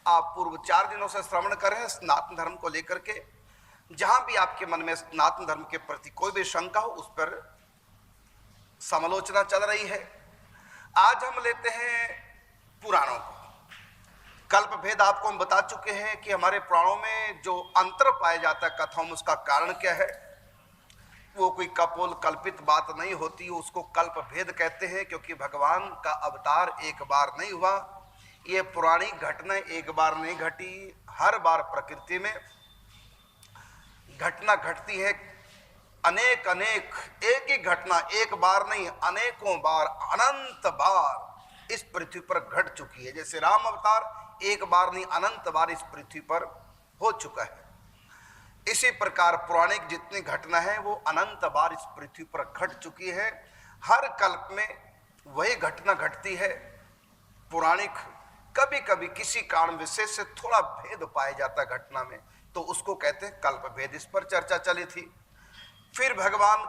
आप पूर्व 4 दिनों से श्रवण कर रहे हैं सनातन धर्म को लेकर के। जहां भी आपके मन में सनातन धर्म के प्रति कोई भी शंका हो उस पर समालोचना चल रही है। आज हम लेते हैं पुराणों को। कल्प भेद आपको हम बता चुके हैं कि हमारे पुराणों में जो अंतर पाया जाता है कथाओं में, उसका कारण क्या है। वो कोई कपोल कल्पित बात नहीं होती, उसको कल्प भेद कहते हैं, क्योंकि भगवान का अवतार एक बार नहीं हुआ। ये पौराणिक घटना एक बार नहीं घटी, हर बार प्रकृति में घटना घटती है। अनेक अनेक एक ही घटना एक बार नहीं, अनेकों बार, अनंत बार इस पृथ्वी पर घट चुकी है। जैसे राम अवतार एक बार नहीं अनंत बार इस पृथ्वी पर हो चुका है, इसी प्रकार पौराणिक जितनी घटना है वो अनंत बार इस पृथ्वी पर घट चुकी है। हर कल्प में वही घटना घटती है। पौराणिक कभी कभी किसी कारण विशेष से थोड़ा भेद पाया जाता है घटना में, तो उसको कहते हैं कल्प भेद। इस पर चर्चा चली थी। फिर भगवान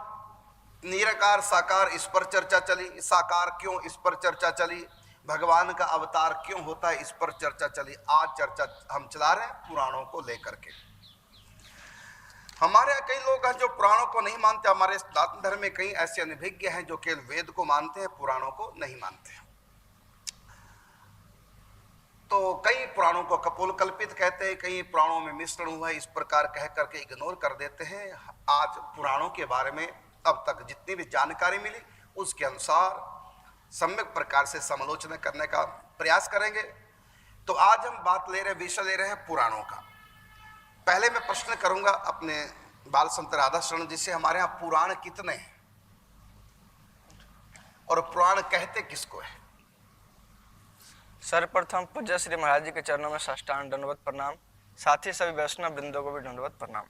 निराकार साकार, इस पर चर्चा चली। साकार क्यों, इस पर चर्चा चली। भगवान का अवतार क्यों होता है, इस पर चर्चा चली। आज चर्चा हम चला रहे हैं पुराणों को लेकर के। हमारे यहाँ कई लोग हैं जो पुराणों को नहीं मानते। हमारे सनातन धर्म में कई ऐसे अनभिज्ञ हैं जो केवल वेद को मानते हैं, पुराणों को नहीं मानते। तो कई पुराणों को कपोल कल्पित कहते हैं, कई पुराणों में मिश्रण हुआ है, इस प्रकार कह करके इग्नोर कर देते हैं। आज पुराणों के बारे में अब तक जितनी भी जानकारी मिली उसके अनुसार सम्यक प्रकार से समालोचना करने का प्रयास करेंगे। तो आज हम बात ले रहे हैं, विषय ले रहे हैं पुराणों का। पहले मैं प्रश्न करूंगा अपने बाल संत राधा शरण जी से, हमारे यहाँ पुराण कितने हैं और पुराण कहते किसको है? सर्वप्रथम पूज्य श्री महाराज जी के चरणों में साष्टांग दंडवत प्रणाम, साथ ही सभी वैष्णव वृंदों को भी दंडवत प्रणाम।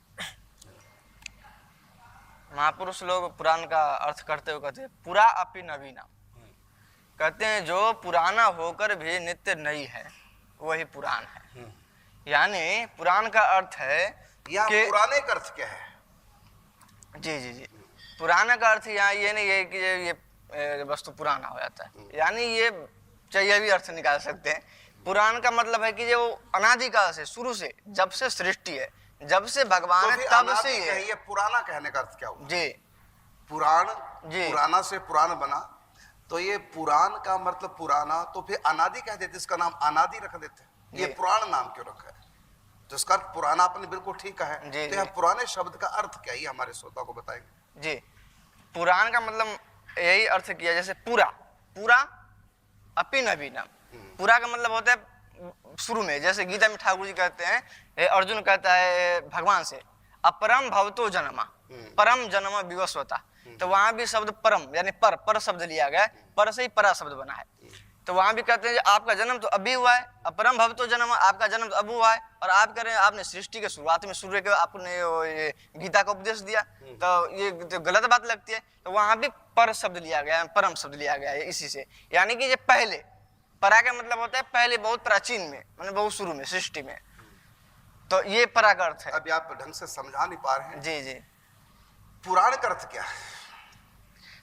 महापुरुष लोग पुराण का अर्थ करते हुए कहते हैं पुरा अपि नवीना। कहते हैं जो पुराना होकर भी नित्य नई है वही पुराण है। यानी पुराण का अर्थ है यहाँ पुराने का अर्थ क्या है? जी जी जी, पुराना का अर्थ यहाँ ये नहीं है कि ये वस्तु पुराना हो जाता है। यानी ये चाहिए भी अर्थ निकाल सकते हैं। पुराण का मतलब है कि जो अनादिकाल से, शुरू से, जब से सृष्टि है, जब से भगवान है तब से ये पुराना कहने का अर्थ क्या हुआ? जी, पुराण जी, पुराना से पुराण बना, तो ये पुराण का मतलब पुराना, तो फिर अनादि कह देते, इसका नाम अनादि रख देते। ये पुराण नाम क्यों रखा है? तो इसका अर्थ पुराना आपने बिल्कुल ठीक कहा है। तो यहाँ पुराने शब्द का अर्थ क्या है, हमारे श्रोता को बताएंगे? जी, पुराण का मतलब यही अर्थ किया, जैसे पूरा, पूरा अपि नवीनम। पूरा का मतलब होता है शुरू में, जैसे गीता में ठाकुर जी कहते हैं, अर्जुन कहता है भगवान से अपरम भवतो जन्मा, परम जन्म विवस्वता। तो वहां भी शब्द परम यानी पर शब्द लिया गया, पर से ही परा शब्द बना है। तो वहां भी कहते हैं आपका जन्म तो अभी हुआ है, अपरम भवतो जन्म, आपका जन्म तो अब हुआ है, और आप कह रहे हैं आपने सृष्टि के शुरुआत में सूर्य के आपने ये गीता का उपदेश दिया, तो ये तो गलत बात लगती है। तो वहां भी पर शब्द लिया गया है, परम शब्द लिया गया है इसी से। यानी कि ये पहले, परा का मतलब होता है पहले, बहुत प्राचीन में, मतलब बहुत शुरू में, सृष्टि में। तो ये परा का अर्थ है। अभी आप ढंग से समझा नहीं पा रहे हैं। जी जी, पुराण का अर्थ क्या है?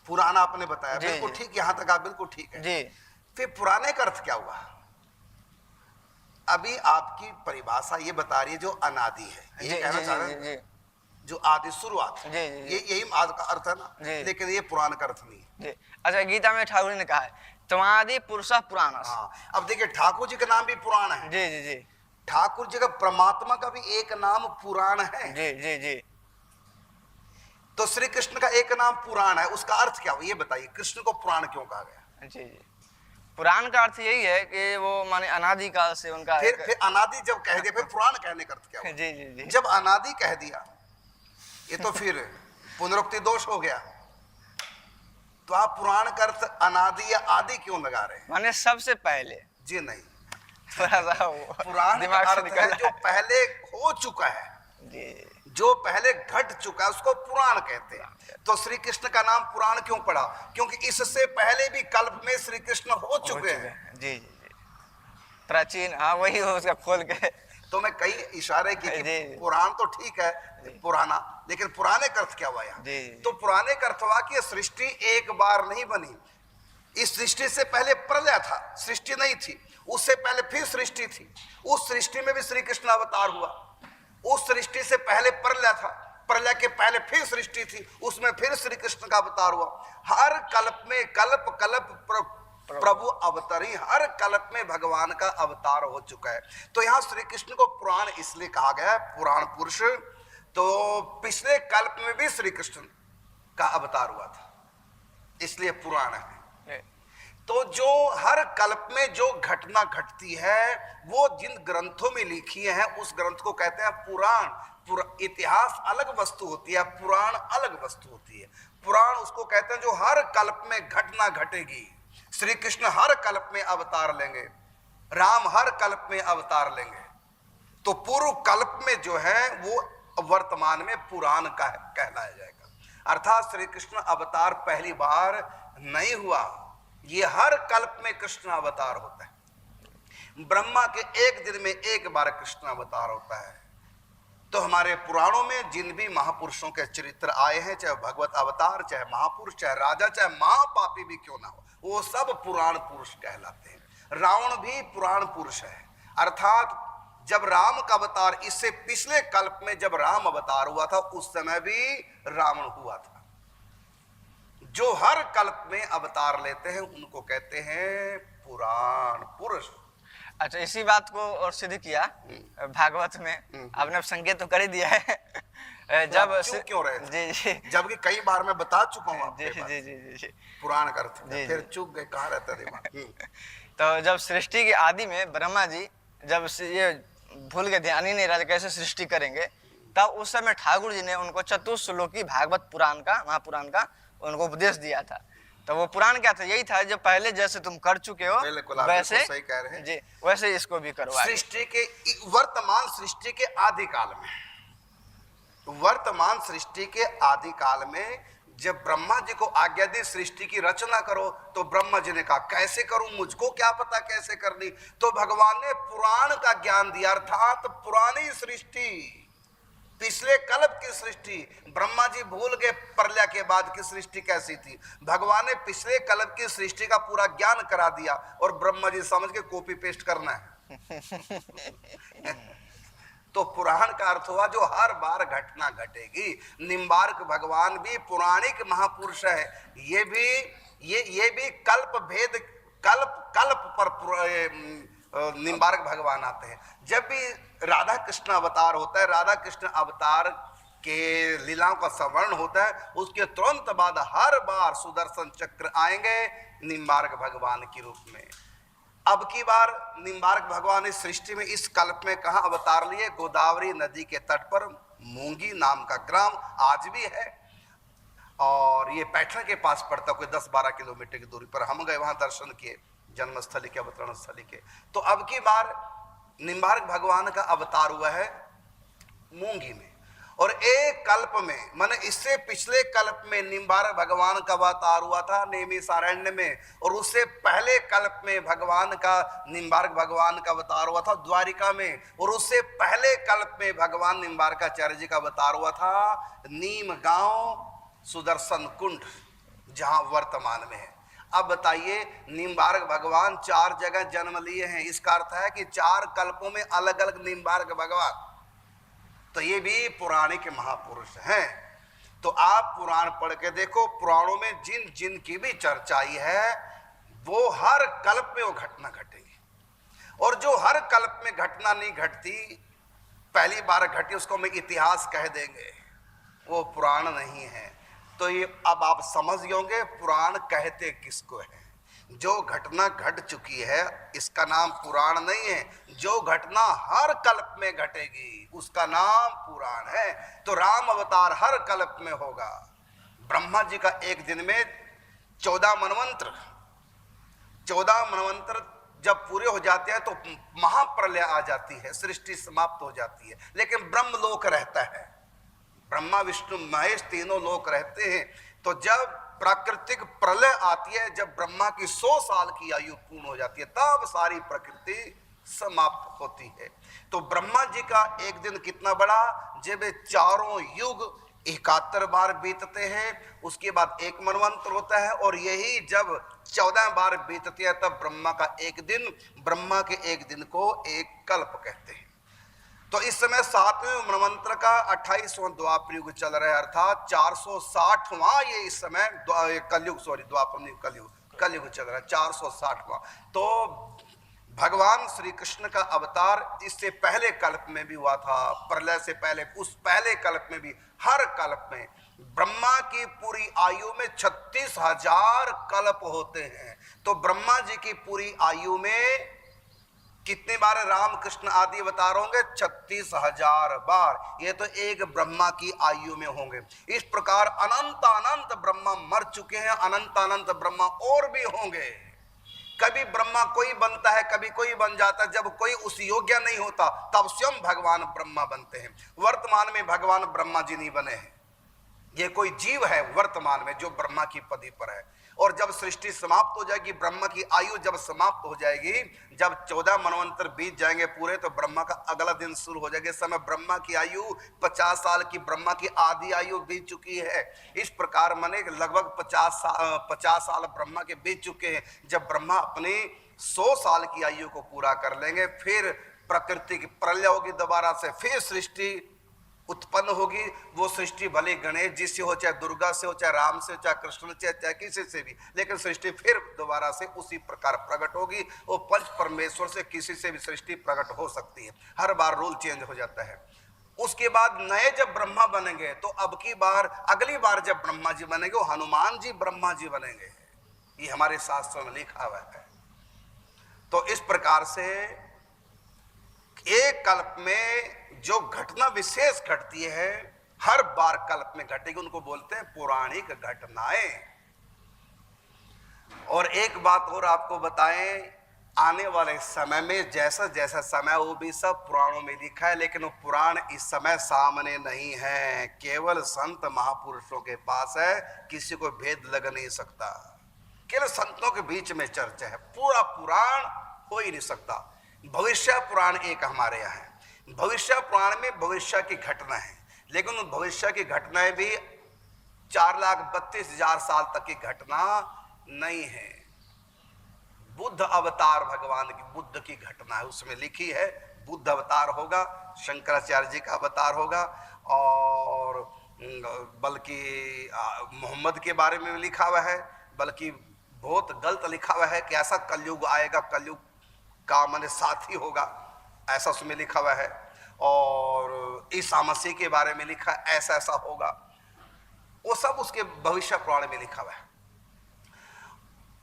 पुराना आपने बताया, बिल्कुल ठीक, यहाँ तक आप बिल्कुल ठीक है जी। फिर पुराने का अर्थ क्या हुआ? अभी आपकी परिभाषा ये बता रही है जो अनादि है, ये कहना चाह रहे हैं जो आदि, शुरुआत, ये यही का अर्थ है ना, लेकिन ये पुराण का अर्थ नहीं है। अच्छा, गीता में ठाकुर ने कहा है त्वादि पुरुषः पुराणः। हाँ, अब देखिए ठाकुर जी का नाम भी पुराण है। जी जी जी, ठाकुर जी का परमात्मा का भी एक नाम पुराण है। जी जी जी। तो श्री कृष्ण का एक नाम पुराण है, उसका अर्थ क्या हुआ ये बताइए? कृष्ण को पुराण क्यों कहा गया? जी जी, पुराण का अर्थ यही है कि वो माने अनादिकाल से उनका फिर अनादि जब कह दिया, फिर पुराण कहने का अर्थ क्या हुआ? जी जी जी, जब अनादि कह दिया ये तो फिर पुनरुक्ति दोष हो गया। तो आप पुराण का अर्थ अनादि या आदि क्यों लगा रहे हैं? माने सबसे पहले। जी नहीं, थोड़ा सा पुराण का अर्थ है जो पहले हो चुका है, जी, जो पहले घट चुका है उसको पुराण कहते हैं। तो श्री कृष्ण का नाम पुराण क्यों पड़ा? क्योंकि इससे पहले भी कल्प में श्री कृष्ण हो चुके हैं। जी जी, प्राचीन, हाँ वही हो, उसका खोल के। तो मैं कई इशारे की पुराण तो ठीक है पुराना, लेकिन पुराने का अर्थ क्या हुआ यहाँ? तो पुराने का अर्थ हुआ कि सृष्टि एक बार नहीं बनी। इस सृष्टि से पहले प्रलय था, सृष्टि नहीं थी, उससे पहले फिर सृष्टि थी, उस सृष्टि में भी श्री कृष्ण अवतार हुआ। उस सृष्टि से पहले प्रलय था, प्रलय के पहले फिर सृष्टि थी, उसमें फिर श्री कृष्ण का अवतार हुआ। हर कल्प में कल्प कल्प प्रभु अवतरी, हर कल्प में भगवान का अवतार हो चुका है। तो यहाँ श्री कृष्ण को पुराण इसलिए कहा गया है, पुराण पुरुष। तो पिछले कल्प में भी श्री कृष्ण का अवतार हुआ था, इसलिए पुराण है। तो जो हर कल्प में जो घटना घटती है वो जिन ग्रंथों में लिखी है उस ग्रंथ को कहते हैं पुराण। इतिहास अलग वस्तु होती है, पुराण अलग वस्तु होती है। पुराण उसको कहते हैं जो हर कल्प में घटना घटेगी। श्री कृष्ण हर कल्प में अवतार लेंगे, राम हर कल्प में अवतार लेंगे। तो पूर्व कल्प में जो है वो वर्तमान में पुराण का कहलाया जाएगा। अर्थात श्री कृष्ण अवतार पहली बार नहीं हुआ, ये हर कल्प में कृष्ण अवतार होता है। ब्रह्मा के एक दिन में एक बार कृष्ण अवतार होता है। तो हमारे पुराणों में जिन भी महापुरुषों के चरित्र आए हैं, चाहे भगवत अवतार, चाहे महापुरुष, चाहे राजा, चाहे महापापी भी क्यों ना हो, वो सब पुराण पुरुष कहलाते हैं। रावण भी पुराण पुरुष है। अर्थात जब राम का अवतार, इससे पिछले कल्प में जब राम अवतार हुआ था उस समय भी रावण हुआ था। जो हर कल्प में अवतार लेते हैं उनको कहते हैं पुराण पुरुष। अच्छा, इसी बात को और सिद्ध किया भागवत में। आपने संकेत तो कर ही दिया है। जब क्यों रहे जी जी, जबकि कई बार मैं बता चुका हूँ जी जी जी जी, पुराण का अर्थ, फिर चूक गए, कहाँ रहता दिमाग। तो जब सृष्टि की आदि में ब्रह्मा जी जब ये भूल के ध्यान ही नहीं रहा कैसे सृष्टि करेंगे, तब उस समय ठाकुर जी ने उनको चतुश्लोकी भागवत पुराण का, महापुराण का उनको उपदेश दिया था। तो वो पुराण क्या था? यही था, जो पहले जैसे तुम कर चुके हो वैसे, सही कह रहे हैं जी, वैसे इसको भी करवाए। सृष्टि के वर्तमान सृष्टि के आदि काल में, वर्तमान सृष्टि के आदि काल में जब ब्रह्मा जी को आज्ञा दी सृष्टि की रचना करो, तो ब्रह्मा जी ने कहा कैसे करूं, मुझको क्या पता कैसे करनी। तो भगवान ने पुराण का ज्ञान दिया, अर्थात पुरानी सृष्टि, पिछले कल्प की सृष्टि। ब्रह्मा जी भूल गए प्रलय के बाद की सृष्टि कैसी थी। भगवान ने पिछले कल्प की सृष्टि का पूरा ज्ञान करा दिया और ब्रह्मा जी समझ के कॉपी पेस्ट करना है। तो पुराण का अर्थ हुआ जो हर बार घटना घटेगी। निम्बार्क भगवान भी पुराणिक महापुरुष है। ये भी कल्प भेद, कल्प पर निम्बार्क भगवान आते हैं। जब भी राधा कृष्ण अवतार होता है, राधा कृष्ण अवतार के लीलाओं का संवरण होता है, उसके तुरंत बाद हर बार सुदर्शन चक्र आएंगे निम्बार्क भगवान के रूप में। अब की बार निम्बार्क भगवान इस सृष्टि में इस कल्प में कहाँ अवतार लिए? गोदावरी नदी के तट पर मूंगी नाम का ग्राम आज भी है, और ये पैठण के पास पड़ता, कोई 10-12 किलोमीटर की दूरी पर। हम गए वहां, दर्शन किए जन्मस्थली के, अवतरण स्थली के। तो अब की बार निम्बार्क भगवान का अवतार हुआ है मूंगी में, और एक कल्प में, माने इससे पिछले कल्प में निम्बार्क भगवान का अवतार हुआ था नैमिषारण्य में, और उससे पहले कल्प में भगवान का, निम्बार्क भगवान का अवतार हुआ था द्वारिका में, और उससे पहले कल्प में भगवान निम्बार्काचार्य जी का अवतार हुआ था नीम गांव सुदर्शन कुंड, जहां वर्तमान में है। अब बताइए, निम्बार्क भगवान 4 जगह जन्म लिए हैं, इसका अर्थ है कि 4 कल्पों में अलग अलग निम्बार्क भगवान। तो ये भी पुराणिक महापुरुष हैं। तो आप पुराण पढ़ के देखो, पुराणों में जिन जिन की भी चर्चाई है वो हर कल्प में वो घटना घटेगी, और जो हर कल्प में घटना नहीं घटती, पहली बार घटी, उसको हम इतिहास कह देंगे, वो पुराण नहीं है। तो ये अब आप समझ गए पुराण कहते किसको है। जो घटना घट चुकी है इसका नाम पुराण नहीं है, जो घटना हर कल्प में घटेगी उसका नाम पुराण है। तो राम अवतार हर कल्प में होगा। ब्रह्मा जी का एक दिन में 14 मनवंतर जब पूरे हो जाते हैं तो महाप्रलय आ जाती है, सृष्टि समाप्त हो जाती है, लेकिन ब्रह्मलोक रहता है। ब्रह्मा विष्णु महेश तीनों लोक रहते हैं। तो जब प्राकृतिक प्रलय आती है, जब ब्रह्मा की 100 साल की आयु पूर्ण हो जाती है, तब सारी प्रकृति समाप्त होती है। तो ब्रह्मा जी का एक दिन कितना बड़ा, जब चारों युग 71 बार बीतते हैं, उसके बाद एक मनवंतर होता है, और यही जब 14 बार बीतते हैं तब ब्रह्मा का एक दिन, ब्रह्मा के एक दिन को एक कल्प कहते हैं। तो इस समय 7वें मनवंतर का 28वां द्वापर युग चल रहा है, अर्थात 460वां ये इस समय कलयुग, सॉरी द्वापर नहीं, कलयुग चल रहा है 460वां। तो भगवान श्री कृष्ण का अवतार इससे पहले कल्प में भी हुआ था, प्रलय से पहले, उस पहले कल्प में भी, हर कल्प में ब्रह्मा की पूरी आयु में 36,000 कल्प होते हैं। तो ब्रह्मा जी की पूरी आयु में कितने बार राम कृष्ण आदि अवतार होंगे? 36,000 बार। ये तो एक ब्रह्मा की आयु में होंगे। इस प्रकार अनंत अनंत ब्रह्मा मर चुके हैं, अनंत अनंत ब्रह्मा और भी होंगे। कभी ब्रह्मा कोई बनता है, कभी कोई बन जाता है, जब कोई उस योग्य नहीं होता तब स्वयं भगवान ब्रह्मा बनते हैं। वर्तमान में भगवान ब्रह्मा जी नहीं बने हैं, ये कोई जीव है वर्तमान में जो ब्रह्मा की पदी पर है। और जब सृष्टि समाप्त हो जाएगी, ब्रह्मा की आयु जब समाप्त हो जाएगी, जब 14 मनवंतर बीत जाएंगे पूरे, तो ब्रह्मा का अगला दिन शुरू हो जाएगा। इस समय ब्रह्मा की आयु 50 साल की, ब्रह्मा की आधी आयु बीत चुकी है। इस प्रकार माने लगभग 50 साल ब्रह्मा के बीत चुके हैं। जब ब्रह्मा अपनी 100 साल की आयु को पूरा कर लेंगे, फिर प्रकृति की प्रलय होगी दोबारा से, फिर सृष्टि उत्पन्न होगी। वो सृष्टि भले गणेश जी से हो, चाहे दुर्गा से हो, चाहे राम से, चाहे कृष्ण से, चाहे किसी से भी, लेकिन सृष्टि फिर दोबारा से उसी प्रकार प्रकट होगी। वो पंच परमेश्वर से किसी से भी सृष्टि प्रकट हो सकती है, हर बार रूल चेंज हो जाता है। उसके बाद नए जब ब्रह्मा बनेंगे, तो अब की बार, अगली बार जब ब्रह्मा जी बनेंगे, वो हनुमान जी ब्रह्मा जी बनेंगे। ये हमारे शास्त्रों में लिखा हुआ है। तो इस प्रकार से एक कल्प में जो घटना विशेष घटती है, हर बार कल्प में घटेगी, उनको बोलते हैं पौराणिक घटनाएं। और एक बात और आपको बताएं, आने वाले समय में जैसा जैसा समय, वो भी सब पुराणों में लिखा है, लेकिन वो पुराण इस समय सामने नहीं है, केवल संत महापुरुषों के पास है, किसी को भेद लग नहीं सकता। केवल संतों के बीच में चर्चा है, पूरा पुराण हो ही नहीं सकता। भविष्य पुराण एक हमारे यहाँ है। भविष्य पुराण में भविष्य की घटना है, लेकिन उन भविष्य की घटनाएं भी 4,32,000 साल तक की घटना नहीं है। बुद्ध अवतार, भगवान की बुद्ध की घटना है, उसमें लिखी है। बुद्ध अवतार होगा, शंकराचार्य जी का अवतार होगा, और बल्कि मोहम्मद के बारे में लिखा हुआ है, बल्कि बहुत गलत लिखा हुआ है कि ऐसा कलयुग आएगा, कलयुग का माने साथी होगा, ऐसा उसमें लिखा हुआ है। और ईसा मसीह के बारे में लिखा, ऐसा ऐसा होगा, वो सब उसके भविष्य पुराण में लिखा हुआ है।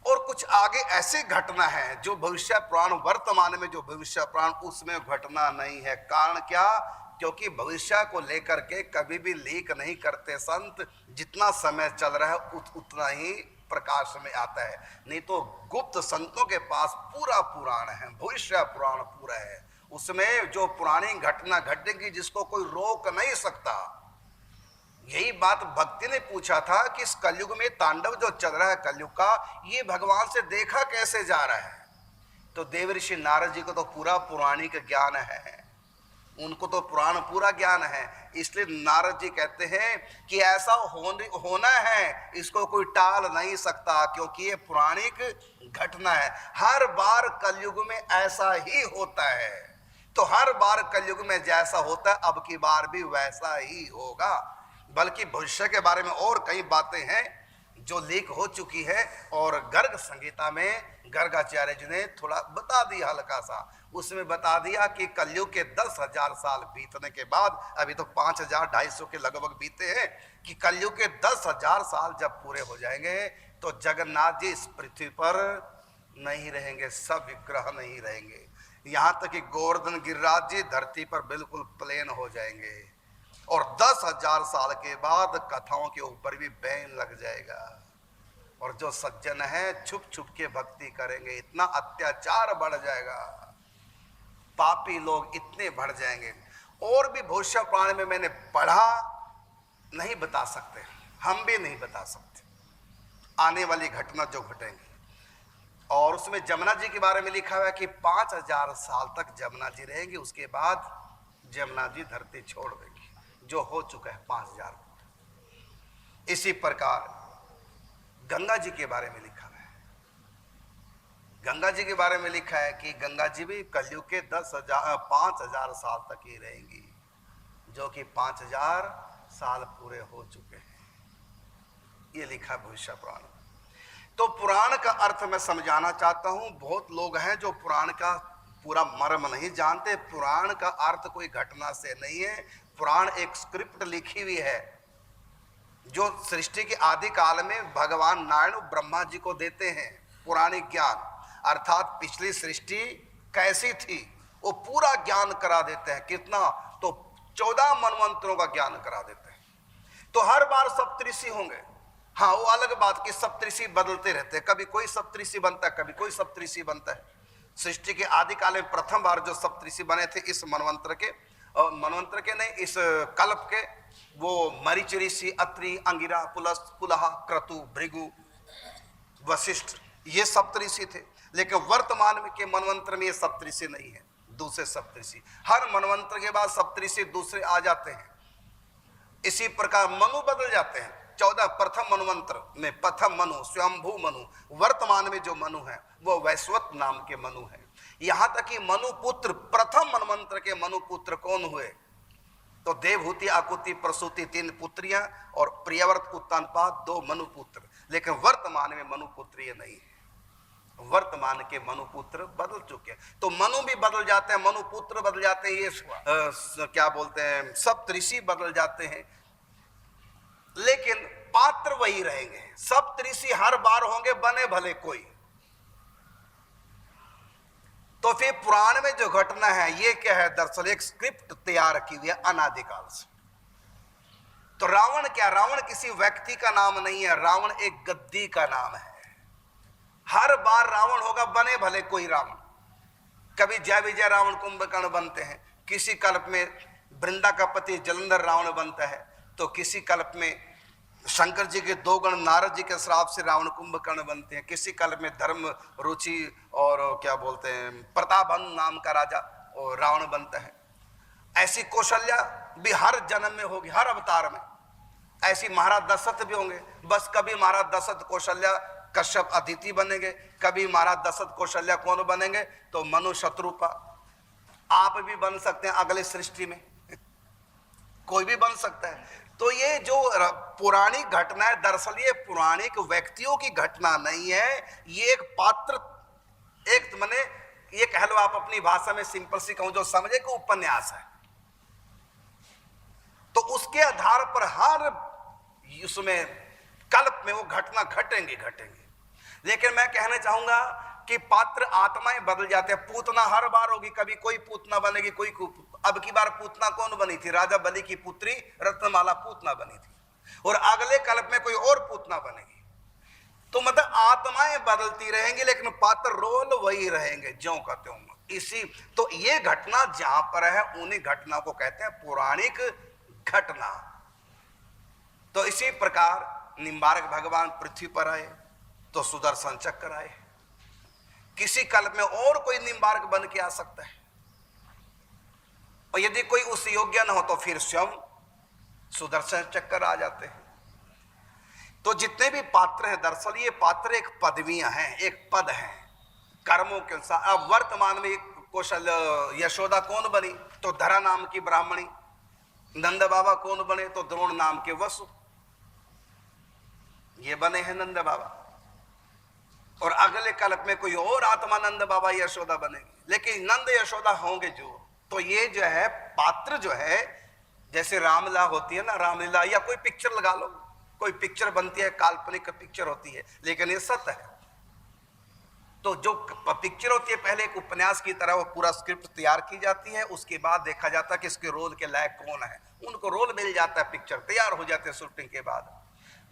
और कुछ आगे ऐसी घटना है जो भविष्य पुराण, वर्तमान में जो भविष्य पुराण, उसमें घटना नहीं है। कारण क्या? क्योंकि भविष्य को लेकर के कभी भी लीक नहीं करते संत। जितना समय चल रहा है उतना ही प्रकाश में आता है, नहीं तो गुप्त संतों के पास पूरा पुराण है, भविष्य पुराण पूरा है। उसमें जो पुरानी घटना घटेगी जिसको कोई रोक नहीं सकता। यही बात भक्ति ने पूछा था कि इस कलयुग में तांडव जो चल रहा है कलयुग का, ये भगवान से देखा कैसे जा रहा है? तो देवऋषि नारद जी को तो पूरा पौराणिक ज्ञान है, उनको तो पुराण पूरा ज्ञान है। इसलिए नारद जी कहते हैं कि ऐसा होना है, इसको कोई टाल नहीं सकता, क्योंकि ये पौराणिक घटना है। हर बार कलयुग में ऐसा ही होता है। तो हर बार कलयुग में जैसा होता है, अब की बार भी वैसा ही होगा। बल्कि भविष्य के बारे में और कई बातें हैं जो लीक हो चुकी है, और गर्ग संहिता में गर्गाचार्य जी ने थोड़ा बता दिया हल्का सा। उसमें बता दिया कि कलयुग के 10,000 साल बीतने के बाद, अभी तो 5,250 के लगभग बीते हैं, कि कलयुग के 10,000 साल जब पूरे हो जाएंगे तो जगन्नाथ जी इस पृथ्वी पर नहीं रहेंगे, सब विग्रह नहीं रहेंगे। यहाँ तक कि गोवर्धन गिरिराज जी धरती पर बिल्कुल प्लेन हो जाएंगे। और 10,000 साल के बाद कथाओं के ऊपर भी बैन लग जाएगा, और जो सज्जन है छुप छुप के भक्ति करेंगे। इतना अत्याचार बढ़ जाएगा, पापी लोग इतने बढ़ जाएंगे। और भी भविष्य पुराण में मैंने पढ़ा, नहीं बता सकते, हम भी नहीं बता सकते आने वाली घटना जो घटेंगी। और उसमें जमुना जी के बारे में लिखा हुआ है कि 5,000 साल तक जमुना जी रहेंगी, उसके बाद जमुना जी धरती छोड़ देंगी, जो हो चुका है 5,000। इसी प्रकार गंगा जी के बारे में लिखा है। गंगा जी के बारे में लिखा है कि गंगा जी भी कलयुग के 5,000 साल तक ही रहेंगी, जो कि 5,000 साल पूरे हो चुके हैं। ये लिखा भविष्य पुराण। तो पुराण का अर्थ मैं समझाना चाहता हूं। बहुत लोग हैं जो पुराण का पूरा मर्म नहीं जानते। पुराण का अर्थ कोई घटना से नहीं है। पुराण एक स्क्रिप्ट लिखी हुई है जो सृष्टि के आदि काल में भगवान नारायण ब्रह्मा जी को देते हैं। पुराणिक ज्ञान अर्थात पिछली सृष्टि कैसी थी वो पूरा ज्ञान करा देते हैं। कितना? तो 14 मनवंतरों का ज्ञान करा देते हैं। तो हर बार सप्तऋषि होंगे। हाँ, वो अलग बात कि सप्तऋषि बदलते रहते हैं, कभी कोई सप्तऋषि बनता है, कभी कोई सप्तऋषि बनता है। सृष्टि के आदि काल में प्रथम बार जो सप्तऋषि बने थे इस मनवंतर के नहीं, इस कल्प के, वो मरीच ऋषि, अत्रि, अंगिरा, पुलह, क्रतु, भृगु, वशिष्ठ, ये सप्तऋषि थे। लेकिन वर्तमान में के मनवंतर में ये सप्तऋषि नहीं है, दूसरे सप्तऋषि। हर मनवंतर के बाद सप्तऋषि दूसरे आ जाते हैं। इसी प्रकार मनु बदल जाते हैं। 14 प्रथम मनवंतर में प्रथम मनु, स्वयंभू मनु, वर्तमान में जो मनु है वो वैश्वत नाम के मनु है। यहां तक कि मनु पुत्र, प्रथम मनवंतर के मनु पुत्र कौन हुए? तो देवहूति, आकुति, प्रसूति 3 पुत्रियां और प्रियव्रत, उत्तानपाद 2 मनु पुत्र। लेकिन वर्तमान में मनु पुत्र ये नहीं है। वर्तमान के मनु पुत्र बदल चुके हैं। तो मनु भी बदल जाते हैं, मनु पुत्र बदल जाते हैं, ये क्या बोलते हैं, सप्तऋषि बदल जाते हैं, लेकिन पात्र वही रहेंगे। सप्तऋषि हर बार होंगे, बने भले कोई। तो फिर पुराण में जो घटना है ये क्या है? दरअसल एक स्क्रिप्ट तैयार की हुई है अनादिकाल से। तो रावण क्या? रावण किसी व्यक्ति का नाम नहीं है, रावण एक गद्दी का नाम है। हर बार रावण होगा, बने भले कोई रावण। कभी जय विजय रावण कुंभकर्ण बनते हैं, किसी कल्प में वृंदा का पति जलंधर रावण बनता है, तो किसी कल्प में शंकर जी के 2 गण नारद जी के श्राप से रावण कुंभकर्ण बनते हैं, किसी कल्प में धर्म रुचि और क्या बोलते हैं प्रतापन नाम का राजा और रावण बनता है। ऐसी कौशल्या भी हर जन्म में होगी, हर अवतार में। ऐसी महाराज दशरथ भी होंगे। बस कभी महाराज दशरथ कौशल्या कश्यप अदिति बनेंगे, कभी महाराज दशरथ कौशल्या कौन बनेंगे? तो मनु शत्रुपा। आप भी बन सकते हैं अगले सृष्टि में, कोई भी बन सकता है। तो ये जो पौराणिक घटना है, दरअसल ये पौराणिक व्यक्तियों की घटना नहीं है, ये एक पात्र, एक माने ये कह लो आप अपनी भाषा में सिंपल सी कहूं जो समझे कि उपन्यास है। तो उसके आधार पर हर उसमें कल्प में वो घटना घटेंगे। लेकिन मैं कहना चाहूंगा कि पात्र आत्माएं बदल जाते हैं। पूतना हर बार होगी, कभी कोई पूतना बनेगी, कोई अब की बार पूतना कौन बनी थी? राजा बलि की पुत्री रत्नमाला पूतना बनी थी, और अगले कल्प में कोई और पूतना बनेगी। तो मतलब आत्माएं बदलती रहेंगी लेकिन पात्र रोल वही रहेंगे, ज्यों का त्यों। इसी तो ये घटना जहां पर है उन्हीं घटना को कहते हैं पौराणिक घटना। तो इसी प्रकार निम्बार्क भगवान पृथ्वी पर आए तो सुदर्शन चक्र आए। किसी कल्प में और कोई निम्बार्क बन के आ सकता है, और यदि कोई उस योग्य न हो तो फिर स्वयं सुदर्शन चक्र आ जाते हैं। तो जितने भी पात्र हैं, दरअसल ये पात्र एक पदवियां हैं, एक पद है कर्मों के अनुसार। अब वर्तमान में कौशल यशोदा कौन बनी? तो धरा नाम की ब्राह्मणी। नंद बाबा कौन बने? तो द्रोण नाम के वसु। ये बने हैं नंद बाबा। और अगले कल्प में कोई और आत्मा नंद बाबा यशोदा बनेगी, लेकिन नंद यशोदा होंगे जो। तो ये जो है पात्र जो है, जैसे रामलीला होती है ना, रामलीला, या कोई पिक्चर लगा लो, कोई पिक्चर बनती है, काल्पनिक पिक्चर होती है, लेकिन ये सत्य है। तो जो पिक्चर होती है पहले एक उपन्यास की तरह वो पूरा स्क्रिप्ट तैयार की जाती है, उसके बाद देखा जाता है कि इसके रोल के लायक कौन है, उनको रोल मिल जाता है, पिक्चर तैयार हो जाते हैं शूटिंग के बाद।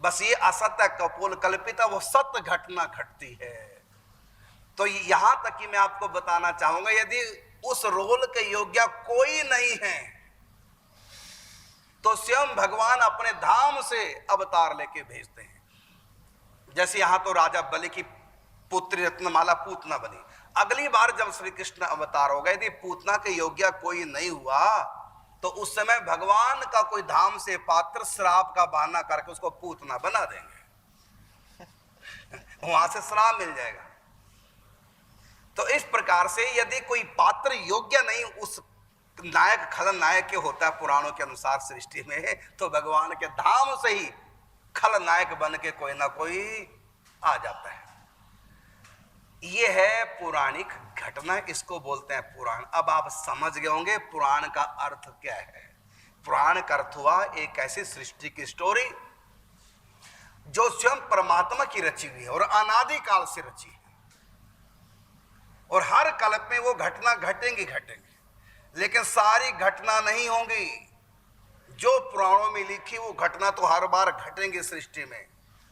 बस ये असत्य कपोल कल्पिता वो सत्य घटना घटती है। तो यहां तक कि मैं आपको बताना चाहूंगा, यदि उस रोल के योग्य कोई नहीं है तो स्वयं भगवान अपने धाम से अवतार लेके भेजते हैं। जैसे यहां तो राजा बलि की पुत्री रत्नमाला पूतना बनी। अगली बार जब श्री कृष्ण अवतार होगा, यदि पूतना के योग्य कोई नहीं हुआ तो उस समय भगवान का कोई धाम से पात्र श्राप का बहाना करके उसको पूतना बना देंगे, वहां से श्राप मिल जाएगा। तो इस प्रकार से यदि कोई पात्र योग्य नहीं उस नायक खलनायक के होता है पुराणों के अनुसार सृष्टि में, तो भगवान के धाम से ही खलनायक बन के कोई ना कोई आ जाता है। ये है पौराणिक घटना, इसको बोलते हैं पुराण। अब आप समझ गए होंगे पुराण का अर्थ क्या है। पुराण का अर्थ हुआ एक ऐसी सृष्टि की स्टोरी जो स्वयं परमात्मा की रची हुई है और अनादि काल से रची है, और हर कल्प में वो घटना घटेंगी, लेकिन सारी घटना नहीं होंगी। जो पुराणों में लिखी वो घटना तो हर बार घटेंगी सृष्टि में।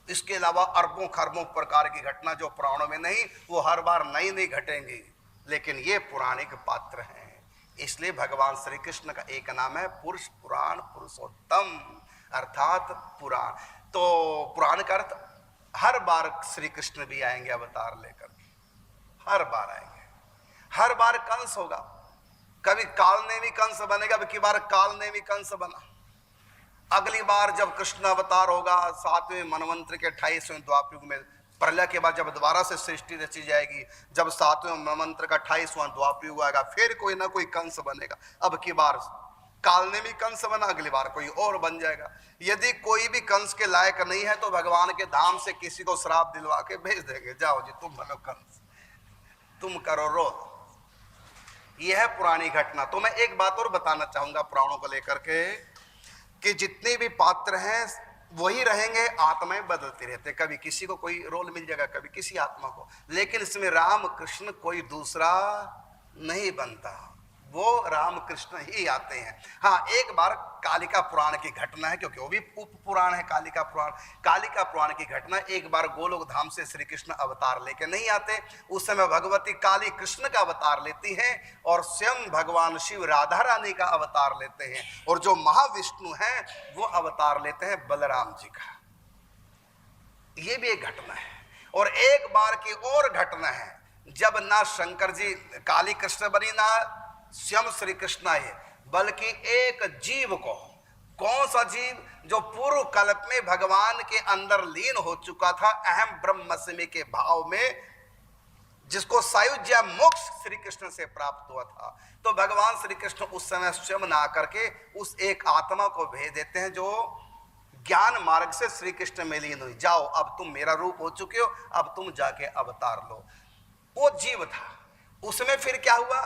इसके अलावा अरबों खरबों प्रकार की घटना जो पुराणों में नहीं, वो हर बार नई नई घटेंगी। लेकिन ये पौराणिक पात्र हैं, इसलिए भगवान श्री कृष्ण का एक नाम है पुरुष पुराण, पुरुषोत्तम अर्थात पुराण। तो पुराण का अर्थ हर बार श्री कृष्ण भी आएंगे अवतार लेकर, हर बार आएंगे। हर बार कंस होगा, कभी कालनेमी कंस बनेगा, अब की बार कालनेमी कंस बना। अगली बार जब कृष्ण अवतार होगा 7वें मनवंतर के 28वें द्वापर युग में, प्रलय के बाद जब दोबारा से सृष्टि रची जाएगी, जब 7वें मनवंतर का 28वां द्वापर युग आएगा, फिर कोई ना कोई कंस बनेगा। अब की बार कालनेमी कंस बना, अगली बार कोई और बन जाएगा। यदि कोई भी कंस के लायक नहीं है तो भगवान के धाम से किसी को श्राप दिलवा के भेज देंगे, जाओ जी तुम बनो कंस, तुम करो रोल। यह है पुरानी घटना। तो मैं एक बात और बताना चाहूंगा पुराणों को लेकर के, कि जितने भी पात्र हैं वही रहेंगे, आत्माएं बदलती रहते। कभी किसी को कोई रोल मिल जाएगा, कभी किसी आत्मा को, लेकिन इसमें राम कृष्ण कोई दूसरा नहीं बनता, वो राम कृष्ण ही आते हैं। हाँ, एक बार कालिका पुराण की घटना है, क्योंकि वो भी उप पुराण है कालिका पुराण। कालिका पुराण की घटना, एक बार गोलोक धाम से श्री कृष्ण अवतार लेके नहीं आते, उस समय भगवती काली कृष्ण का अवतार लेती हैं और स्वयं भगवान शिव राधा रानी का अवतार लेते हैं, और जो महाविष्णु हैं वो अवतार लेते हैं बलराम जी का। ये भी एक घटना है। और एक बार की और घटना है, जब ना शंकर जी काली कृष्ण बनी, ना स्वयं श्री कृष्ण आए, बल्कि एक जीव को, कौन सा जीव, जो पूर्व कल्प में भगवान के अंदर लीन हो चुका था अहम ब्रह्मस्मि के भाव में, जिसको सायुज्य मोक्ष श्री कृष्ण से प्राप्त हुआ था। तो भगवान श्री कृष्ण उस समय स्वयं ना करके उस एक आत्मा को भेज देते हैं जो ज्ञान मार्ग से श्री कृष्ण में लीन हुई, जाओ अब तुम मेरा रूप हो चुके हो, अब तुम जाके अवतार लो। वो जीव था, उसमें फिर क्या हुआ,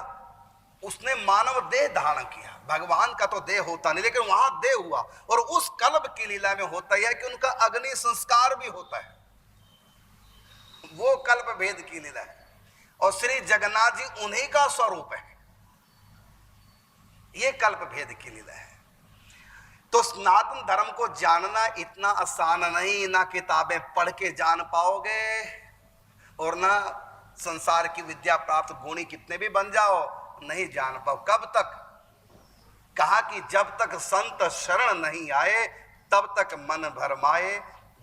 उसने मानव देह धारण किया। भगवान का तो देह होता नहीं, लेकिन वहां देह हुआ। और उस कल्प की लीला में होता है कि उनका अग्नि संस्कार भी होता है, वो कल्प भेद की लीला है। और श्री जगन्नाथ जी उन्हीं का स्वरूप है, ये कल्प भेद की लीला है। तो सनातन धर्म को जानना इतना आसान नहीं, ना किताबें पढ़ के जान पाओगे और ना संसार की विद्या प्राप्त गुणी कितने भी बन जाओ नहीं जान पाओ। कब तक? कहा कि जब तक संत शरण नहीं आए तब तक मन भरमाए,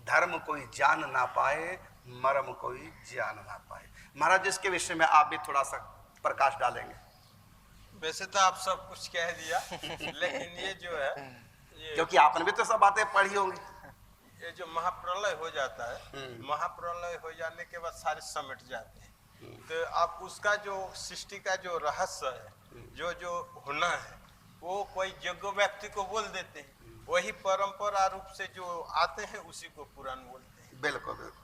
धर्म कोई जान ना पाए, मर्म कोई जान ना पाए। महाराज, इसके विषय में आप भी थोड़ा सा प्रकाश डालेंगे। वैसे तो आप सब कुछ कह दिया लेकिन ये जो है, क्योंकि आपने भी तो सब बातें पढ़ी होंगी। ये जो महाप्रलय हो जाता है, महाप्रलय हो जाने के बाद सारे समिट जाते हैं, तो आप उसका जो सृष्टि का जो रहस्य है, जो जो होना है, वो कोई योग्य व्यक्ति को बोल देते हैं, वही परंपरा रूप से जो आते हैं उसी को पुराण बोलते हैं। बिल्कुल बिल्कुल,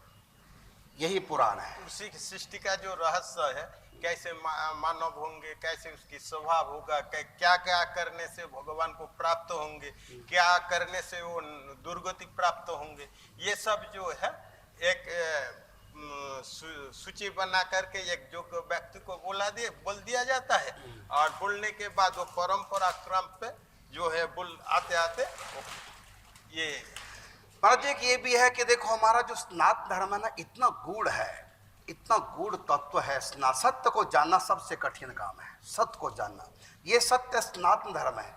यही पुराण है। उसी सृष्टि का जो रहस्य है, कैसे मानव होंगे, कैसे उसकी स्वभाव होगा, क्या क्या करने से भगवान को प्राप्त होंगे, क्या करने से वो दुर्गति प्राप्त होंगे, ये सब जो है एक सूची बना करके एक जो व्यक्ति को बोल दिया जाता है, और बोलने के बाद वो परंपरा क्रम पे जो है बोल आते आते ये महाराज जी ये भी है कि देखो हमारा जो सनातन धर्म है ना, इतना गूढ़ है, इतना गूढ़ तत्व है। सत्य को जानना सबसे कठिन काम है, सत्य को जानना। ये सत्य सनातन धर्म है।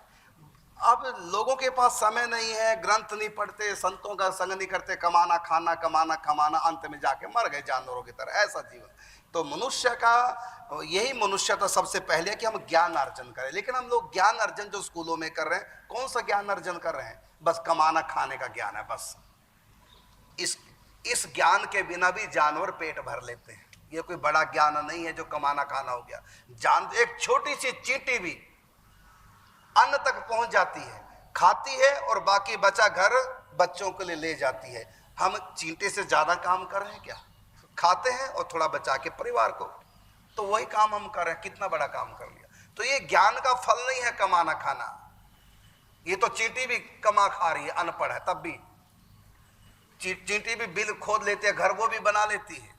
अब लोगों के पास समय नहीं है, ग्रंथ नहीं पढ़ते, संतों का संग नहीं करते, कमाना खाना कमाना कमाना, अंत में जाके मर गए जानवरों की तरह, ऐसा जीवन। तो मनुष्य का यही मनुष्यता सबसे पहले कि हम ज्ञान अर्जन करें। लेकिन हम लोग ज्ञान अर्जन जो स्कूलों में कर रहे हैं, कौन सा ज्ञान अर्जन कर रहे हैं? बस कमाना खाने का ज्ञान है बस। इस ज्ञान के बिना भी जानवर पेट भर लेते हैं। ये कोई बड़ा ज्ञान नहीं है जो कमाना खाना हो गया। एक छोटी सी चींटी भी अन्न तक पहुंच जाती है, खाती है और बाकी बचा घर बच्चों के लिए ले जाती है। हम चींटी से ज्यादा काम कर रहे हैं क्या? खाते हैं और थोड़ा बचा के परिवार को, तो वही काम हम कर रहे हैं। कितना बड़ा काम कर लिया। तो ये ज्ञान का फल नहीं है कमाना खाना। ये तो चींटी भी कमा खा रही है, अनपढ़ है तब भी। चींटी भी बिल खोद लेती है, घर वो भी बना लेती है।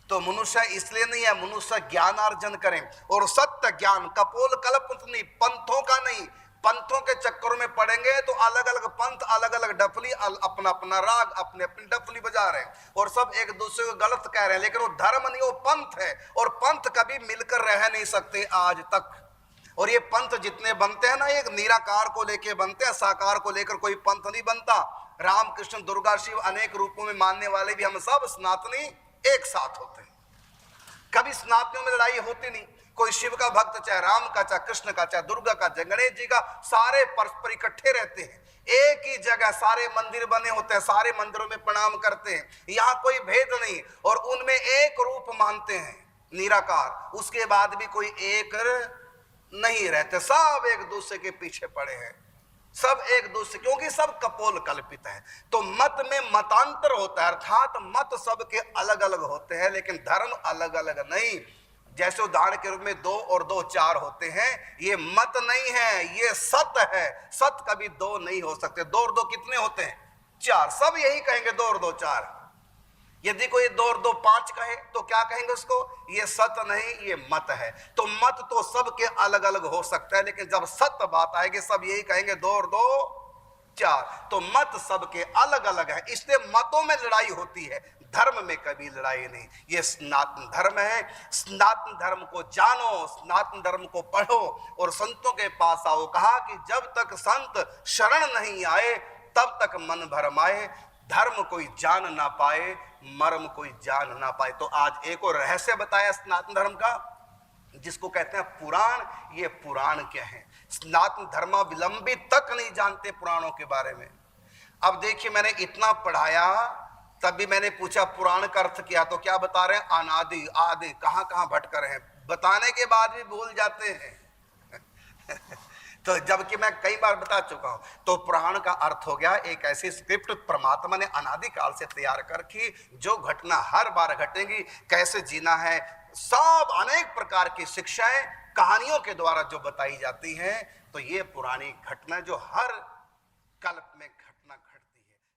तो मनुष्य इसलिए नहीं है, मनुष्य ज्ञान अर्जन करें और सत्य ज्ञान, कपोल कल्प नहीं, पंथों का नहीं। पंथों के चक्करों में पड़ेंगे तो अलग अलग पंथ, अलग अलग डफली, अपना अपना राग, अपने अपनी डफली बजा रहे हैं और सब एक दूसरे को गलत कह रहे हैं। लेकिन वो धर्म नहीं, वो पंथ है और पंथ कभी मिलकर रह नहीं सकते आज तक। और ये पंथ जितने बनते हैं ना, एक निराकार को लेके बनते हैं, साकार को लेकर कोई पंथ नहीं बनता। राम कृष्ण दुर्गा शिव अनेक रूपों में मानने वाले भी हम सब सनातनी एक साथ होते हैं। कभी सनातनियों में लड़ाई होती नहीं। कोई शिव का भक्त, चाहे राम का, चाहे कृष्ण का, चाहे दुर्गा का, चाहे गणेश जी का, सारे परस्पर इकट्ठे रहते हैं। एक ही जगह सारे मंदिर बने होते हैं, सारे मंदिरों में प्रणाम करते हैं, यहाँ कोई भेद नहीं। और उनमें एक रूप मानते हैं, निराकार। उसके बाद भी कोई एक नहीं रहते, सब एक दूसरे के पीछे पड़े हैं, सब एक दूसरे, क्योंकि सब कपोल कल्पित है। तो मत में मतांतर होता है, अर्थात मत सबके अलग अलग होते हैं, लेकिन धर्म अलग अलग नहीं। जैसे उदाहरण के रूप में 2 और 2 4 होते हैं, ये मत नहीं है, ये सत है। सत कभी 2 नहीं हो सकते। 2 और 2 कितने होते हैं? 4। सब यही कहेंगे 2 और 2 4। यदि कोई 2 और 2 5 कहे तो क्या कहेंगे उसको? ये सत नहीं, ये मत है। तो मत तो सबके अलग अलग हो सकता है, लेकिन जब सत्य बात आएगी सब यही कहेंगे 2 और 2 4। तो मत सबके अलग अलग है, इसलिए मतों में लड़ाई होती है, धर्म में कभी लड़ाई नहीं। ये सनातन धर्म है। सनातन धर्म को जानो, सनातन धर्म को पढ़ो और संतों के पास आओ। कहा कि जब तक संत शरण नहीं आए तब तक मन भरमाए, धर्म कोई जान ना पाए, मर्म कोई जान ना पाए। तो आज एक और रहस्य बताया सनातन धर्म का, जिसको कहते हैं पुराण। ये पुराण क्या है? सनातन धर्मावलंबी तक नहीं जानते पुराणों के बारे में। अब देखिए, मैंने इतना पढ़ाया, तब भी मैंने पूछा पुराण का अर्थ क्या, तो क्या बता रहे हैं? अनादि, आदि, कहां कहां भटक रहे हैं, बताने के बाद भी भूल जाते हैं। तो जबकि मैं कई बार बता चुका हूं। तो पुराण का अर्थ हो गया एक ऐसी स्क्रिप्ट परमात्मा ने अनादि काल से तैयार कर रखी, जो घटना हर बार घटेगी, कैसे जीना है, सब अनेक प्रकार की शिक्षाएं कहानियों के द्वारा जो बताई जाती हैं। तो ये पुरानी घटना जो हर कल्प में